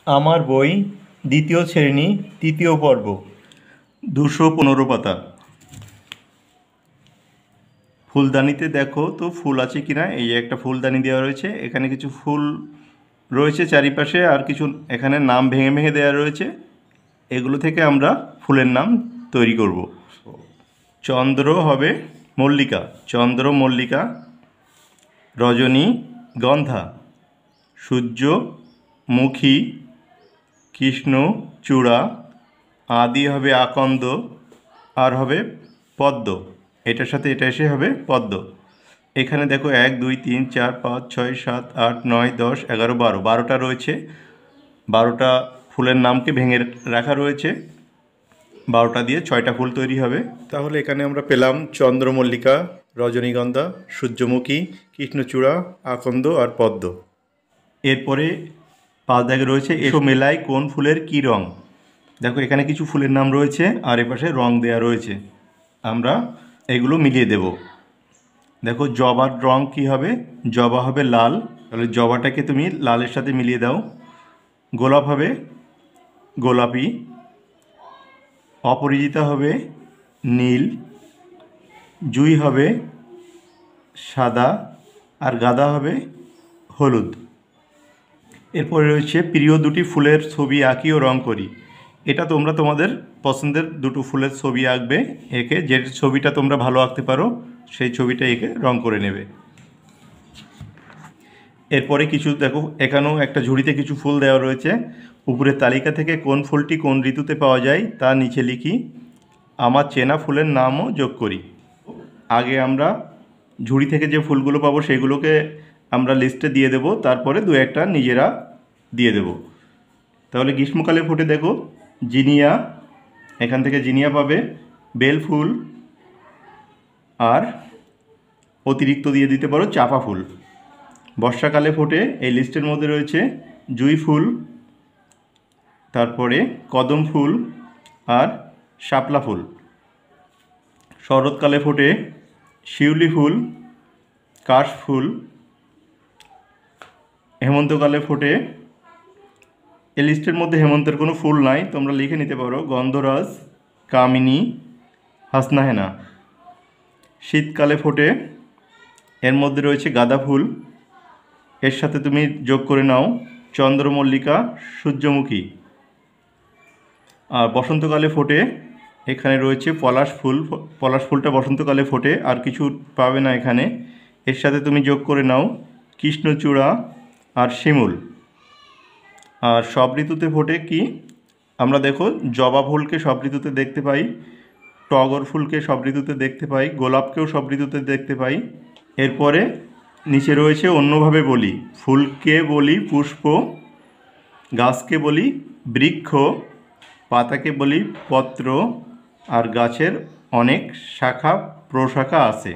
আমার বই দ্বিতীয় শ্রেণী তৃতীয় পর্ব 215 পাতা। ফুলদানিতে দেখো তো ফুল আছে কিনা। এই একটা ফুলদানি দেওয়া রয়েছে, এখানে কিছু ফুল রয়েছে চারিপাশে, আর কিছু এখানে নাম ভেঙে ভেঙে দেওয়া রয়েছে। এগুলো থেকে আমরা ফুলের নাম তৈরি করব। চন্দ্র হবে মল্লিকা, চন্দ্রমল্লিকা। রজনী গন্ধা, সূর্যমুখী, কৃষ্ণচূড়া, আদি হবে আকন্দ, আর হবে পদ্ম। এটার সাথে এটা এসে হবে পদ্ম। এখানে দেখো 1 2 3 4 5 6 7 8 9 10 11 12, 12টা রয়েছে। 12টা ফুলের নামকে ভেঙে রাখা রয়েছে। 12টা দিয়ে 6টা ফুল তৈরি হবে। তাহলে এখানে আমরা পেলাম চন্দ্রমল্লিকা, রজনীগন্ধা, সূর্যমুখী, কৃষ্ণচূড়া, আকন্দ আর পদ্ম। এরপরে 5 দাগে রয়েছে এসো মেলায় কোন ফুলের কী রং। দেখো এখানে কিছু ফুলের নাম রয়েছে আর এপাশে রং দেয়া রয়েছে। আমরা এগুলো মিলিয়ে দেব। দেখো জবার রং কি হবে, জবা হবে লাল, তাহলে জবাটাকে তুমি লালের সাথে মিলিয়ে দাও। গোলাপ হবে গোলাপি, অপরাজিতা হবে নীল, জুই হবে সাদা, আর গাঁদা হবে হলুদ। এরপরে রয়েছে প্রিয় দুটি ফুলের ছবি আঁকি ও রং করি। এটা তোমরা তোমাদের পছন্দের দুটো ফুলের ছবি আঁকবে, এঁকে যে ছবিটা তোমরা ভালো আঁকতে পারো সেই ছবিটা এঁকে রং করে নেবে। এরপরে কিছু দেখো এখানেও একটা ঝুড়িতে কিছু ফুল দেওয়া রয়েছে। উপরের তালিকা থেকে কোন ফুলটি কোন ঋতুতে পাওয়া যায় তা নিচে লিখি, আমার চেনা ফুলের নামও যোগ করি। আগে আমরা ঝুড়ি থেকে যে ফুলগুলো পাবো সেগুলোকে আমরা লিস্টে দিয়ে দেব, তারপরে দু একটা নিজেরা দিয়ে দেব। তাহলে গ্রীষ্মকালে ফোটে দেখো জিনিয়া, এখান থেকে জিনিয়া পাবে, বেল ফুল, আর অতিরিক্ত দিয়ে দিতে পারো চাপা ফুল। বর্ষাকালে ফোটে এই লিস্টের মধ্যে রয়েছে জুঁই ফুল, তারপরে কদম ফুল আর শাপলা ফুল। শরৎকালে ফোটে শিউলি ফুল, কাশ ফুল। হেমন্তকালে ফোটে, এই লিস্টের মধ্যে হেমন্তের কোনো ফুল নাই, তোমরা লিখে নিতে পারো গন্ধরাজ, কামিনী, হাসনাহেনা। শীতকালে ফোটে, এর মধ্যে রয়েছে গাঁদা ফুল, এর সাথে তুমি যোগ করে নাও চন্দ্রমল্লিকা, সূর্যমুখী। আর বসন্তকালে ফোটে, এখানে রয়েছে পলাশ ফুল, পলাশ ফুলটা বসন্তকালে ফোটে, আর কিছু পাবে না এখানে। এর সাথে তুমি যোগ করে নাও কৃষ্ণচূড়া আর শিমুল। আর সব ঋতুতে ফোটে কি, আমরা দেখো জবা ফুলকে সব ঋতুতে দেখতে পাই, টগর ফুলকে সব ঋতুতে দেখতে পাই, গোলাপকেও সব ঋতুতে দেখতে পাই। এরপরে নিচে রয়েছে অন্যভাবে বলি, ফুলকে বলি পুষ্প, গাছকে বলি বৃক্ষ, পাতাকে বলি পত্র, আর গাছের অনেক শাখা প্রশাখা আছে।